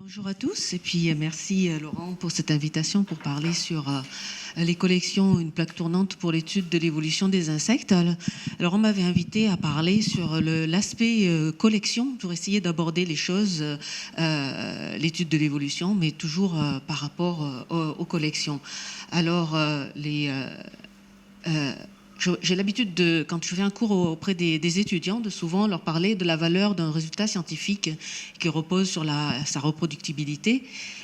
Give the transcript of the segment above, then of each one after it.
Bonjour à tous et puis merci Laurent pour cette invitation pour parler sur les collections, une plaque tournante pour l'étude de l'évolution des insectes. Alors on m'avait invité à parler sur l'aspect collection pour essayer d'aborder les choses, l'étude de l'évolution, mais toujours par rapport aux collections. Alors j'ai l'habitude de, quand je fais un cours auprès des étudiants, de souvent leur parler de la valeur d'un résultat scientifique qui repose sur sa reproductibilité,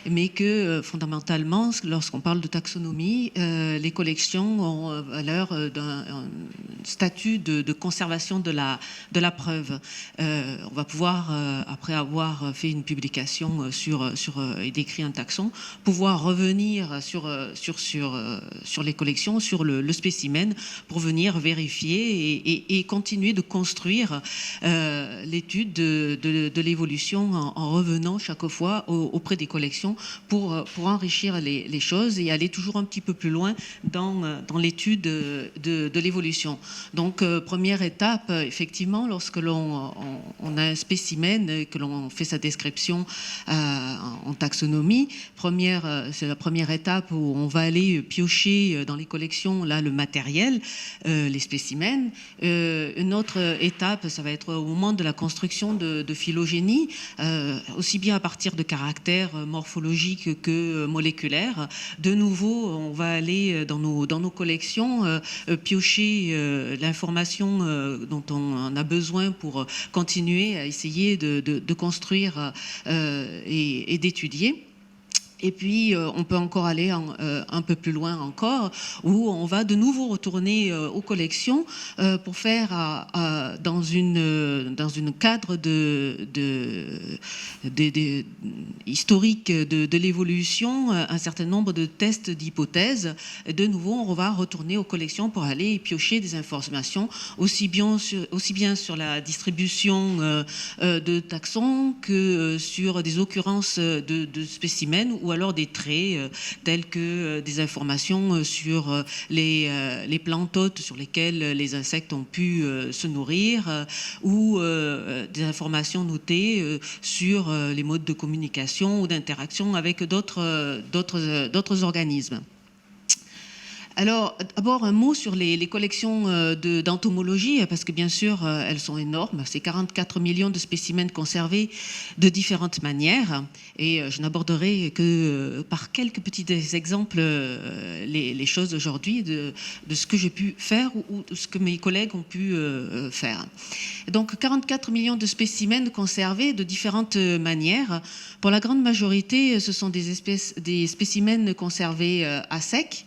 mais que fondamentalement, lorsqu'on parle de taxonomie, les collections ont valeur d'un statut de conservation de la preuve. On va pouvoir, après avoir fait une publication et décrit un taxon, pouvoir revenir sur les collections, sur le spécimen, pour venir vérifier et continuer de construire l'étude de l'évolution en revenant chaque fois auprès des collections pour enrichir les choses et aller toujours un petit peu plus loin dans l'étude de l'évolution. Donc, première étape, effectivement, lorsque l'on a un spécimen, que l'on fait sa description en taxonomie, c'est la première étape où on va aller piocher dans les collections là, le matériel, les spécimens. Une autre étape, ça va être au moment de la construction de phylogénie, aussi bien à partir de caractères morphologiques que moléculaires. De nouveau, on va aller dans nos collections piocher l'information dont on a besoin pour continuer à essayer de construire et d'étudier. Et puis, on peut encore aller un peu plus loin encore, où on va de nouveau retourner aux collections pour faire dans une cadre historique de l'évolution un certain nombre de tests d'hypothèses. De nouveau, on va retourner aux collections pour aller piocher des informations aussi bien sur la distribution de taxons que sur des occurrences de spécimens ou alors des traits tels que des informations sur les plantes hôtes sur lesquelles les insectes ont pu se nourrir ou des informations notées sur les modes de communication ou d'interaction avec d'autres organismes. Alors, d'abord, un mot sur les collections d'entomologie, parce que bien sûr, elles sont énormes. C'est 44 millions de spécimens conservés de différentes manières. Et je n'aborderai que par quelques petits exemples les choses aujourd'hui de ce que j'ai pu faire ou de ce que mes collègues ont pu faire. Donc, 44 millions de spécimens conservés de différentes manières. Pour la grande majorité, ce sont des spécimens conservés à sec,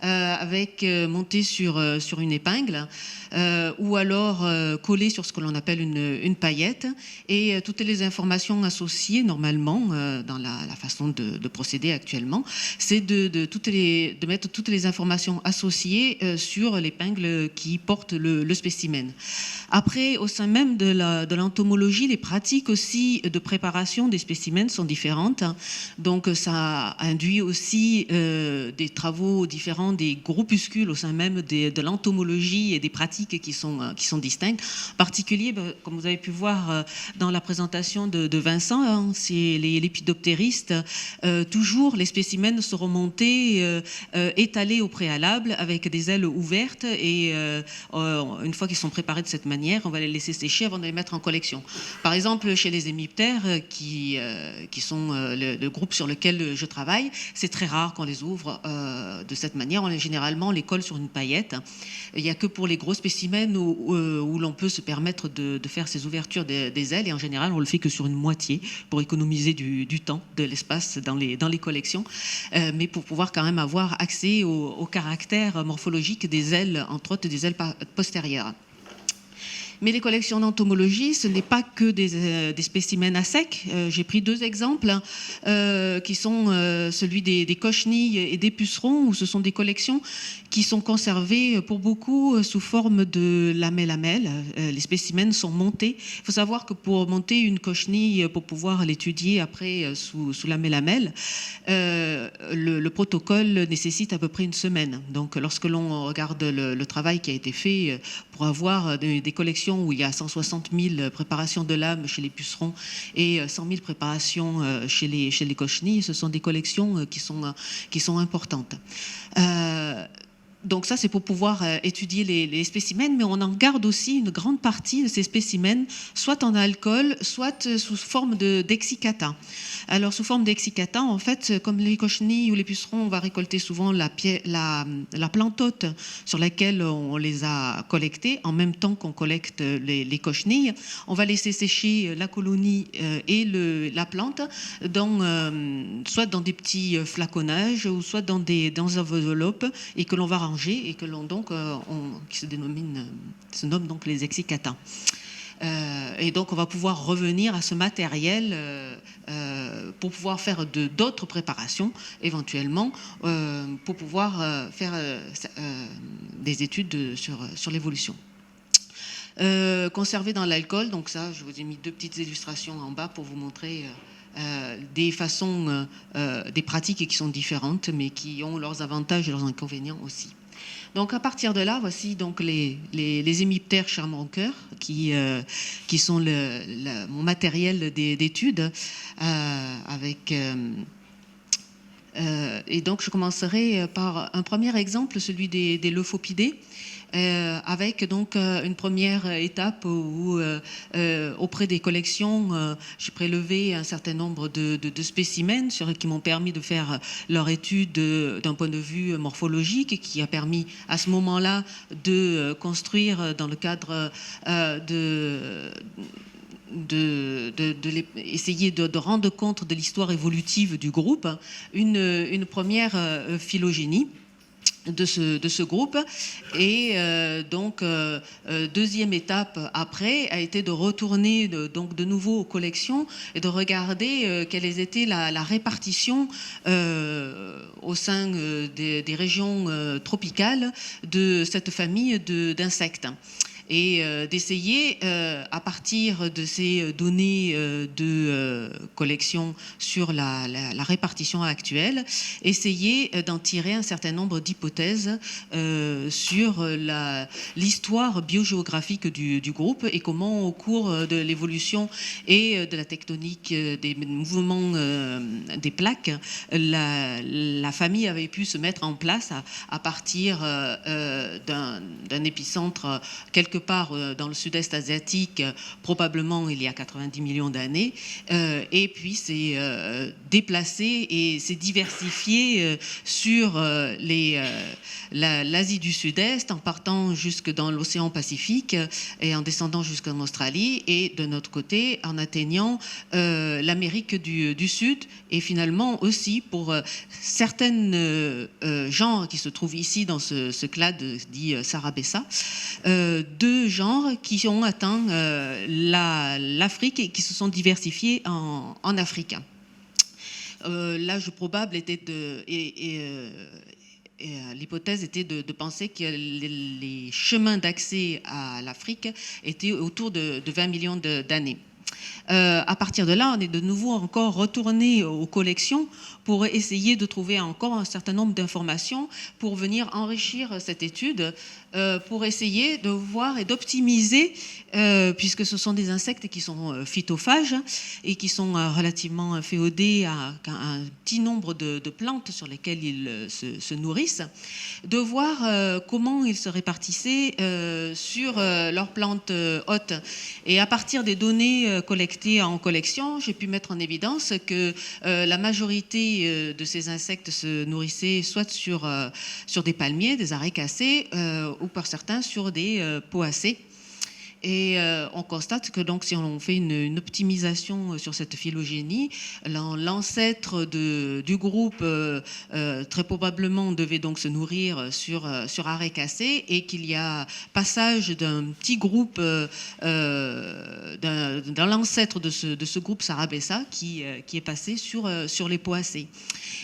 avec monté sur une épingle ou alors collé sur ce que l'on appelle une paillette, et toutes les informations associées normalement dans la façon de procéder actuellement, c'est de mettre toutes les informations associées sur l'épingle qui porte le spécimen. Après, au sein même de l'entomologie, les pratiques aussi de préparation des spécimens sont différentes. Donc ça induit aussi des travaux différents, des groupuscules au sein même de l'entomologie et des pratiques qui sont distinctes. En particulier, comme vous avez pu voir dans la présentation de Vincent, hein, c'est les lépidoptéristes. Toujours, les spécimens seront montés, étalés au préalable avec des ailes ouvertes, et une fois qu'ils sont préparés de cette manière, on va les laisser sécher avant de les mettre en collection. Par exemple, chez les hémiptères, qui sont le groupe sur lequel je travaille, c'est très rare qu'on les ouvre de cette manière. Généralement, on les colle sur une paillette. Il n'y a que pour les gros spécimens où l'on peut se permettre de faire ces ouvertures des ailes, et en général, on le fait que sur une moitié pour économiser du temps, de l'espace dans les collections, mais pour pouvoir quand même avoir accès au caractère morphologique des ailes, entre autres des ailes postérieures. Mais les collections d'entomologie, ce n'est pas que des spécimens à sec. J'ai pris deux exemples qui sont celui des cochenilles et des pucerons, où ce sont des collections qui sont conservés pour beaucoup sous forme de lamelles. Les spécimens sont montés. Il faut savoir que pour monter une cochenille, pour pouvoir l'étudier après sous lamelles, le protocole nécessite à peu près une semaine. Donc lorsque l'on regarde le travail qui a été fait pour avoir des collections où il y a 160 000 préparations de lames chez les pucerons et 100 000 préparations chez les cochenilles, ce sont des collections qui sont importantes. Donc ça, c'est pour pouvoir étudier les spécimens, mais on en garde aussi une grande partie de ces spécimens, soit en alcool, soit sous forme d'exicata. Alors, sous forme d'exicata, en fait, comme les cochenilles ou les pucerons, on va récolter souvent la plante hôte sur laquelle on les a collectés, en même temps qu'on collecte les cochenilles. On va laisser sécher la colonie et la plante soit dans des petits flaconnages, ou soit dans des enveloppes, et que l'on va ranger et que l'on qui se nomme donc les excicata. Et donc on va pouvoir revenir à ce matériel pour pouvoir faire d'autres préparations éventuellement, pour pouvoir faire des études sur l'évolution. Conservé dans l'alcool, donc ça je vous ai mis 2 petites illustrations en bas pour vous montrer des façons, des pratiques qui sont différentes mais qui ont leurs avantages et leurs inconvénients aussi. Donc à partir de là, voici donc les hémiptères charme-en-cœur qui sont mon matériel d'étude et donc je commencerai par un premier exemple, celui des Leuphopidés. Avec donc une première étape où auprès des collections j'ai prélevé un certain nombre de spécimens qui m'ont permis de faire leur étude d'un point de vue morphologique, et qui a permis à ce moment-là de construire dans le cadre essayer de rendre compte de l'histoire évolutive du groupe, une première phylogénie de ce groupe. Et donc deuxième étape après a été de retourner de nouveau aux collections et de regarder quelle était la répartition au sein des régions tropicales de cette famille d'insectes. Et d'essayer, à partir de ces données de collection sur la répartition actuelle, essayer d'en tirer un certain nombre d'hypothèses sur l'histoire biogéographique du groupe, et comment au cours de l'évolution et de la tectonique des mouvements des plaques, la famille avait pu se mettre en place à partir d'un épicentre quelque part dans le sud-est asiatique, probablement il y a 90 millions d'années, et puis s'est déplacé et s'est diversifié sur l'Asie du Sud-Est, en partant jusque dans l'océan Pacifique et en descendant jusqu'en Australie, et de notre côté en atteignant l'Amérique du Sud, et finalement aussi pour certains genres qui se trouvent ici dans ce clade dit Sarabessa, deux genres qui ont atteint l'Afrique et qui se sont diversifiés en Afrique. L'âge probable était l'hypothèse était de penser que les chemins d'accès à l'Afrique étaient autour de 20 millions d'années. À partir de là, on est de nouveau encore retourné aux collections pour essayer de trouver encore un certain nombre d'informations pour venir enrichir cette étude, pour essayer de voir et d'optimiser, puisque ce sont des insectes qui sont phytophages et qui sont relativement féodés à un petit nombre de plantes sur lesquelles ils se nourrissent, de voir comment ils se répartissaient sur leurs plantes hôtes. Et à partir des données collectées en collection, j'ai pu mettre en évidence que la majorité de ces insectes se nourrissaient soit sur des palmiers, des arrêts cassés, ou par certains sur des poacées. Et on constate que donc si on fait une optimisation sur cette phylogénie, l'ancêtre du groupe très probablement devait donc se nourrir sur Arécacée, et qu'il y a passage d'un petit groupe, d'un l'ancêtre de ce groupe Sarabessa qui est passé sur les Poacées.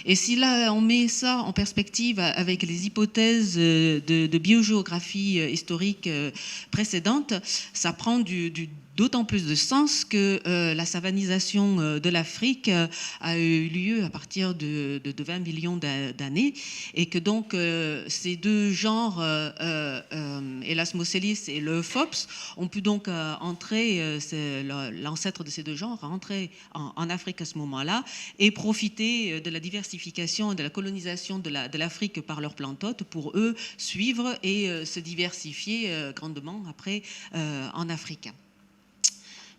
Et si là on met ça en perspective avec les hypothèses de biogéographie historique précédentes, ça prend d'autant plus de sens que la savanisation de l'Afrique a eu lieu à partir de 20 millions d'années, et que donc ces deux genres, Elasmocelis et l'Euphops, ont pu donc entrer, l'ancêtre de ces deux genres, entrer en Afrique à ce moment-là, et profiter de la diversification et de la colonisation de l'Afrique par leurs plantes hôtes pour eux suivre et se diversifier grandement après en Afrique.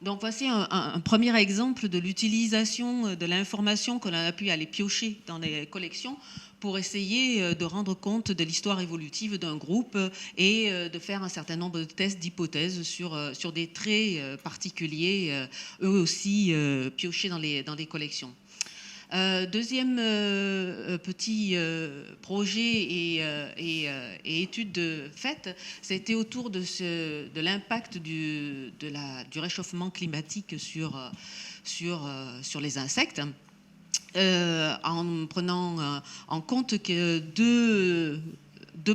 Donc voici un premier exemple de l'utilisation de l'information que l'on a pu aller piocher dans les collections pour essayer de rendre compte de l'histoire évolutive d'un groupe et de faire un certain nombre de tests d'hypothèses sur des traits particuliers, eux aussi piochés dans les collections. Deuxième petit projet et étude faite, c'était autour de l'impact du réchauffement climatique sur les insectes, en prenant en compte que deux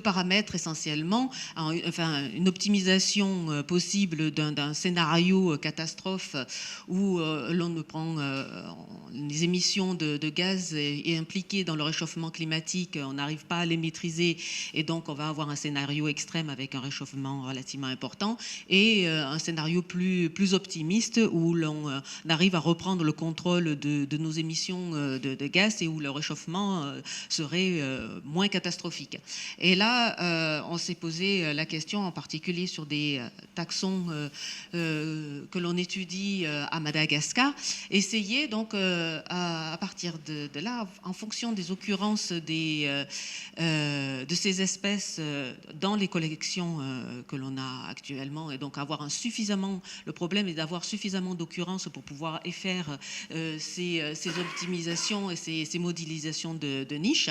paramètres essentiellement, enfin une optimisation possible d'un scénario catastrophe où l'on prend les émissions de gaz et impliquées dans le réchauffement climatique, on n'arrive pas à les maîtriser, et donc on va avoir un scénario extrême avec un réchauffement relativement important, et un scénario plus optimiste où l'on arrive à reprendre le contrôle de nos émissions de gaz, et où le réchauffement serait moins catastrophique. Et là, on s'est posé la question, en particulier sur des taxons que l'on étudie à Madagascar, essayer donc à partir de là, en fonction des occurrences de ces espèces dans les collections que l'on a actuellement, et donc avoir le problème est d'avoir suffisamment d'occurrences pour pouvoir faire ces optimisations et ces modélisations de niche.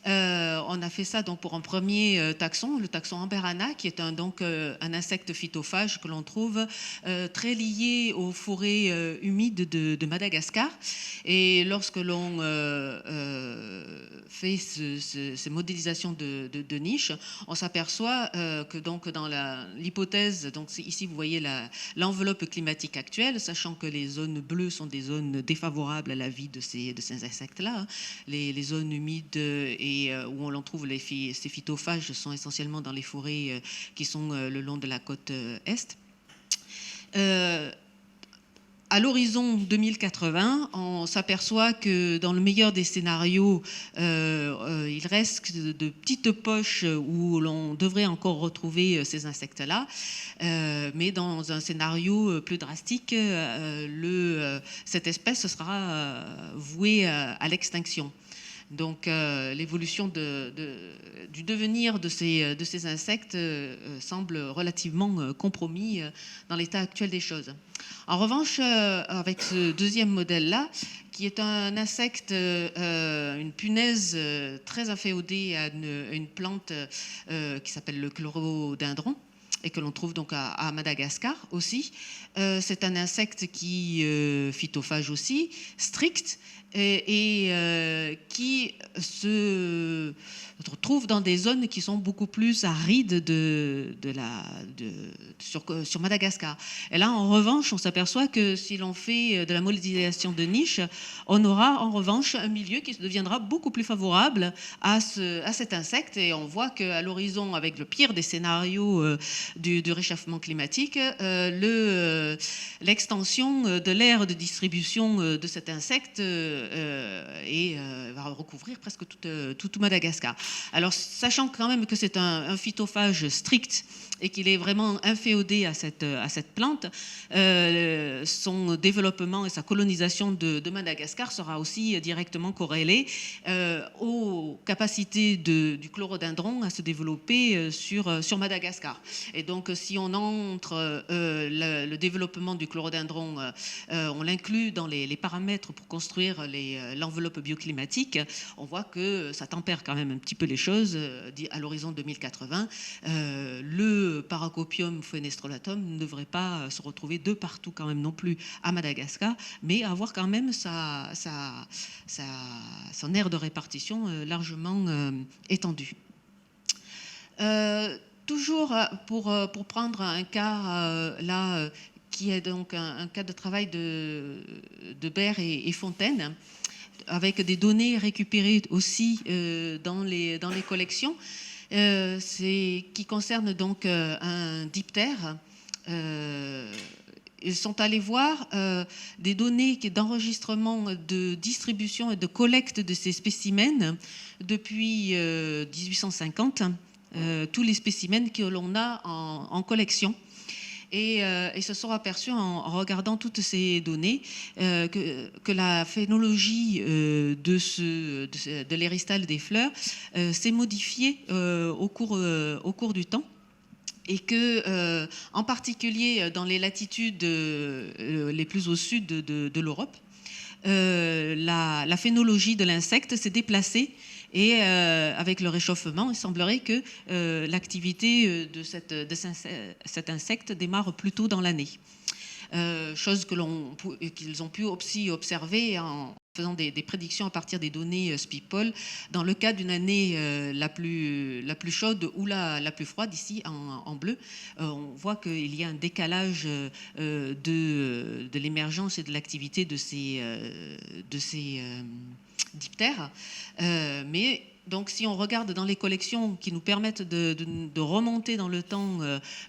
On a fait ça donc pour un premier taxon, le taxon Amberana, qui est un insecte phytophage que l'on trouve très lié aux forêts humides de Madagascar. Et lorsque l'on fait ces modélisations de niche, on s'aperçoit que donc dans l'hypothèse, donc ici vous voyez l'enveloppe climatique actuelle, sachant que les zones bleues sont des zones défavorables à la vie de ces insectes-là, hein. Les zones humides et où l'on trouve ces phytophages sont essentiellement dans les forêts qui sont le long de la côte est. À l'horizon 2080, on s'aperçoit que dans le meilleur des scénarios, il reste de petites poches où l'on devrait encore retrouver ces insectes-là. Mais dans un scénario plus drastique, cette espèce sera vouée à l'extinction. Donc l'évolution du devenir de ces insectes semble relativement compromis dans l'état actuel des choses. En revanche, avec ce deuxième modèle-là, qui est un insecte, une punaise très inféodée à une plante qui s'appelle le chlorhodendron, et que l'on trouve donc à Madagascar aussi. C'est un insecte phytophage aussi, strict, et qui se trouve dans des zones qui sont beaucoup plus arides sur Madagascar. Et là, en revanche, on s'aperçoit que si l'on fait de la modélisation de niche, on aura en revanche un milieu qui deviendra beaucoup plus favorable à cet insecte. Et on voit qu'à l'horizon, avec le pire des scénarios du réchauffement climatique, l'extension de l'aire de distribution de cet insecte va recouvrir presque tout Madagascar. Alors, sachant quand même que c'est un phytophage strict et qu'il est vraiment inféodé à cette plante, son développement et sa colonisation de Madagascar sera aussi directement corrélé aux capacités du chlorhodendron à se développer sur Madagascar. Et donc, si on entre le développement du chlorhodendron, on l'inclut dans les paramètres pour construire l'enveloppe bioclimatique, on voit que ça tempère quand même un petit peu les choses. À l'horizon 2080, le Paracopium fenestrolatum ne devrait pas se retrouver de partout quand même non plus à Madagascar, mais avoir quand même son aire de répartition largement étendue. Toujours pour prendre un cas là, qui est donc un cas de travail de Baird et Fontaine, avec des données récupérées aussi dans les collections, qui concerne donc un diptère. Ils sont allés voir des données d'enregistrement, de distribution et de collecte de ces spécimens depuis 1850, tous les spécimens que l'on a en collection. Et se sont aperçus en regardant toutes ces données que la phénologie de l'éristale des fleurs s'est modifiée au cours du temps. Et que, en particulier dans les latitudes les plus au sud de l'Europe, la phénologie de l'insecte s'est déplacée. Et avec le réchauffement, il semblerait que l'activité de cet insecte démarre plus tôt dans l'année. Chose qu'ils ont pu aussi observer en faisant des prédictions à partir des données SPIPOL, dans le cas d'une année la plus chaude ou la plus froide, ici en bleu, on voit qu'il y a un décalage de l'émergence et de l'activité de ces diptères. Mais donc, si on regarde dans les collections qui nous permettent de remonter dans le temps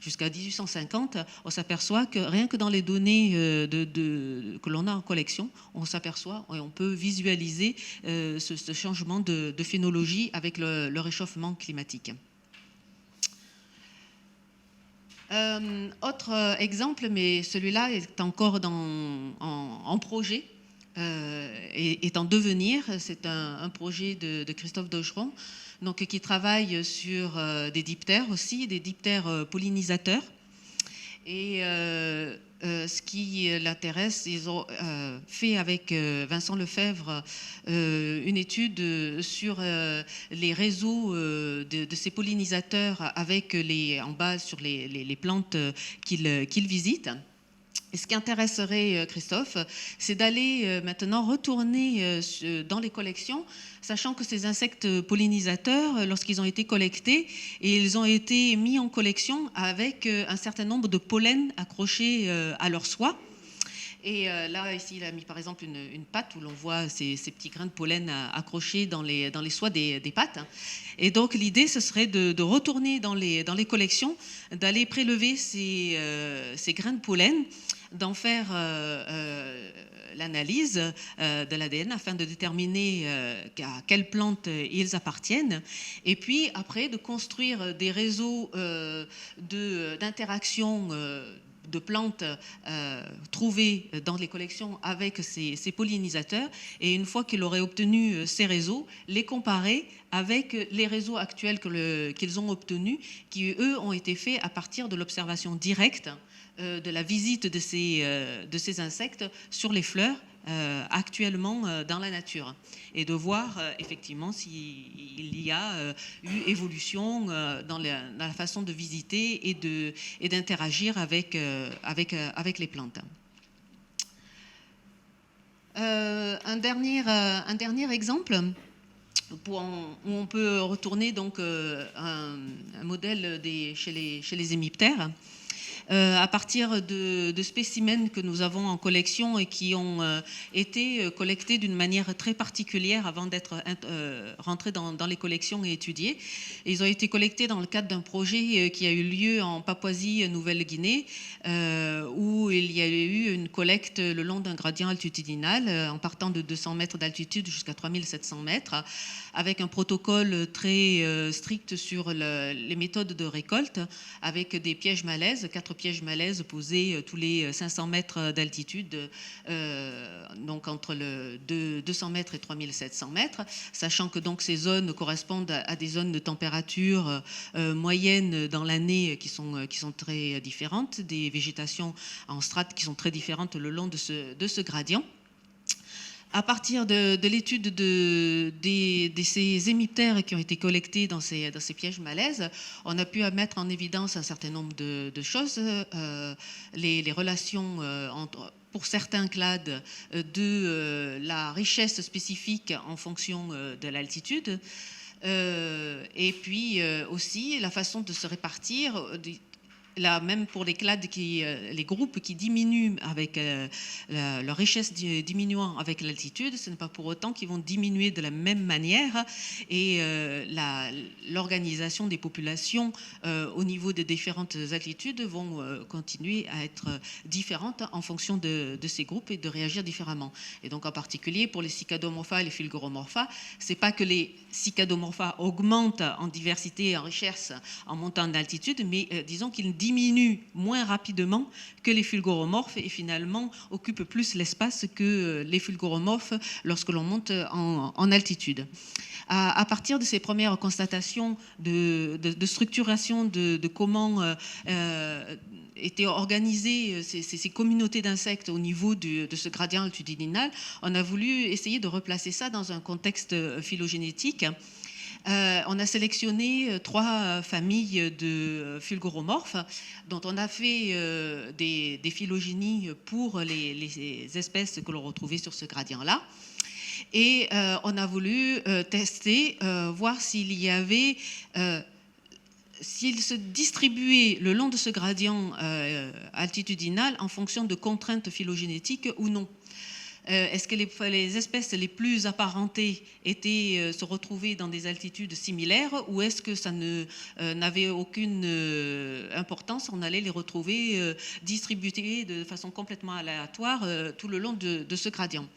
jusqu'à 1850, on s'aperçoit que rien que dans les données que l'on a en collection, on s'aperçoit et on peut visualiser ce changement de phénologie avec le réchauffement climatique. Autre exemple, mais celui-là est encore en projet, est en devenir. C'est un projet de Christophe Daugeron, donc, qui travaille sur des diptères aussi, des diptères pollinisateurs. Et ce qui l'intéresse, ils ont fait avec Vincent Lefebvre une étude sur les réseaux de ces pollinisateurs avec en base sur les plantes qu'ils visitent. Et ce qui intéresserait Christophe, c'est d'aller maintenant retourner dans les collections, sachant que ces insectes pollinisateurs, lorsqu'ils ont été collectés, et ils ont été mis en collection avec un certain nombre de pollens accrochés à leur soie. Et là, ici, il a mis par exemple une patte où l'on voit ces petits grains de pollen accrochés dans les soies des pattes. Et donc, l'idée, ce serait de retourner dans les collections, d'aller prélever ces grains de pollen, d'en faire l'analyse de l'ADN afin de déterminer à quelle plante ils appartiennent, et puis après de construire des réseaux d'interaction de plantes trouvées dans les collections avec ces pollinisateurs, et une fois qu'il aurait obtenu ces réseaux, les comparer avec les réseaux actuels qu'ils ont obtenus, qui eux ont été faits à partir de l'observation directe de la visite de ces insectes sur les fleurs actuellement dans la nature, et de voir effectivement s'il y a eu évolution dans la façon de visiter et d'interagir avec les plantes. Un dernier exemple où on peut retourner donc un modèle chez les hémiptères. À partir de spécimens que nous avons en collection et qui ont été collectés d'une manière très particulière avant d'être rentrés dans les collections et étudiés. Ils ont été collectés dans le cadre d'un projet qui a eu lieu en Papouasie-Nouvelle-Guinée, où il y a eu une collecte le long d'un gradient altitudinal, en partant de 200 mètres d'altitude jusqu'à 3700 mètres, avec un protocole très strict sur les méthodes de récolte, avec des pièges malaises, 4 pièges malaises posés tous les 500 mètres d'altitude, donc entre 200 mètres et 3700 mètres, sachant que donc ces zones correspondent à des zones de température moyenne dans l'année qui sont très différentes, des végétations en strates qui sont très différentes le long de ce gradient. À partir de l'étude de ces émetteurs qui ont été collectés dans ces pièges malaises, on a pu mettre en évidence un certain nombre de choses, les relations pour certains clades de la richesse spécifique en fonction de l'altitude, et puis aussi la façon de se répartir. Là, même pour les clades, les groupes qui diminuent avec leur richesse diminuant avec l'altitude, ce n'est pas pour autant qu'ils vont diminuer de la même manière. Et l'organisation des populations au niveau des différentes altitudes vont continuer à être différentes en fonction de ces groupes et de réagir différemment. Et donc en particulier pour les Cicadomorpha et les Fulguromorpha, c'est pas que les Cicadomorpha augmentent en diversité et en richesse en montant d'altitude, mais disons qu'ils diminuent moins rapidement que les fulguromorphes et finalement occupent plus l'espace que les fulguromorphes lorsque l'on monte en altitude. À partir de ces premières constatations de structuration de comment étaient organisées ces communautés d'insectes au niveau de ce gradient altitudinal, on a voulu essayer de replacer ça dans un contexte phylogénétique. On a sélectionné 3 familles de fulguromorphes dont on a fait des phylogénies pour les espèces que l'on retrouvait sur ce gradient-là. Et on a voulu tester, voir s'il y avait... s'il se distribuait le long de ce gradient altitudinal en fonction de contraintes phylogénétiques ou non. Est-ce que les espèces les plus apparentées se retrouvaient dans des altitudes similaires ou est-ce que ça n'avait aucune importance, on allait les retrouver distribuées de façon complètement aléatoire tout le long de ce gradient.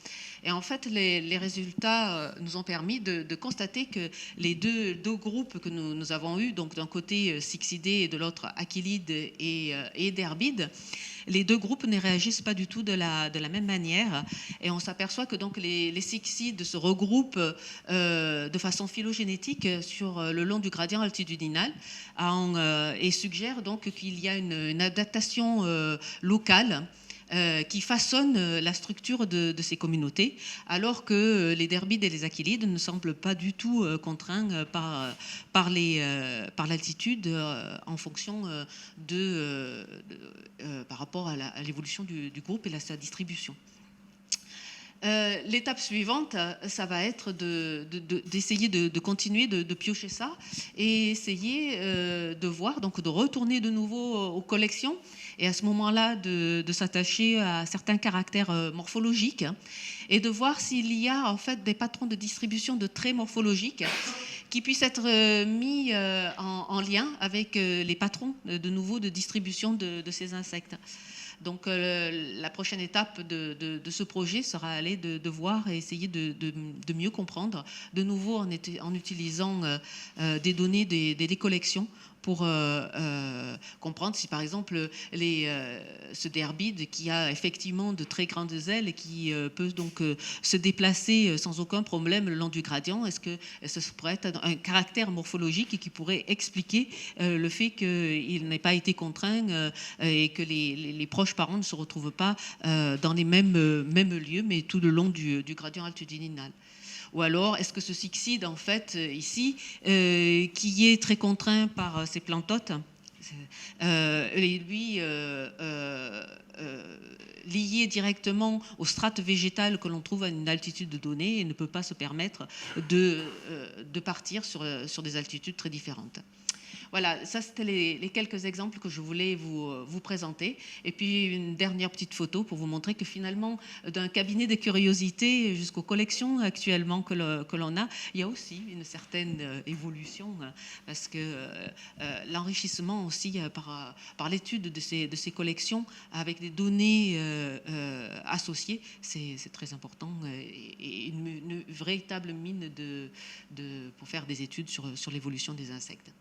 Et en fait, les résultats nous ont permis de constater que les deux groupes que nous avons eus, donc d'un côté Cixidés et de l'autre Achilides et Derbides, les 2 groupes ne réagissent pas du tout de la même manière. Et on s'aperçoit que donc les Cixides se regroupent de façon phylogénétique sur le long du gradient altitudinal et suggèrent donc qu'il y a une adaptation locale qui façonne la structure de ces communautés, alors que les Derbides et les Achilides ne semblent pas du tout contraints par l'altitude en fonction par rapport à l'évolution du groupe et à sa distribution. L'étape suivante, ça va être d'essayer de continuer de piocher ça et essayer de voir, donc de retourner de nouveau aux collections et à ce moment-là de s'attacher à certains caractères morphologiques et de voir s'il y a en fait des patrons de distribution de traits morphologiques qui puissent être mis en lien avec les patrons de nouveau de distribution de ces insectes. Donc la prochaine étape de ce projet sera aller de voir et essayer de mieux comprendre, de nouveau en utilisant des données des collections pour comprendre si par exemple ce Derbide qui a effectivement de très grandes ailes et qui peut donc se déplacer sans aucun problème le long du gradient, est-ce que ce pourrait être un caractère morphologique qui pourrait expliquer le fait qu'il n'ait pas été contraint et que les proches parents ne se retrouvent pas dans les mêmes lieux mais tout le long du gradient altitudinal. Ou alors, est-ce que ce Cixide, en fait, ici, qui est très contraint par ses plantotes, lui, lié directement aux strates végétales que l'on trouve à une altitude donnée et ne peut pas se permettre de partir sur des altitudes très différentes. Voilà, ça c'était les quelques exemples que je voulais vous présenter. Et puis une dernière petite photo pour vous montrer que finalement, d'un cabinet de curiosités jusqu'aux collections actuellement que l'on a, il y a aussi une certaine évolution parce que l'enrichissement aussi par l'étude de ces collections avec des données associées, c'est très important et une véritable mine pour faire des études sur l'évolution des insectes.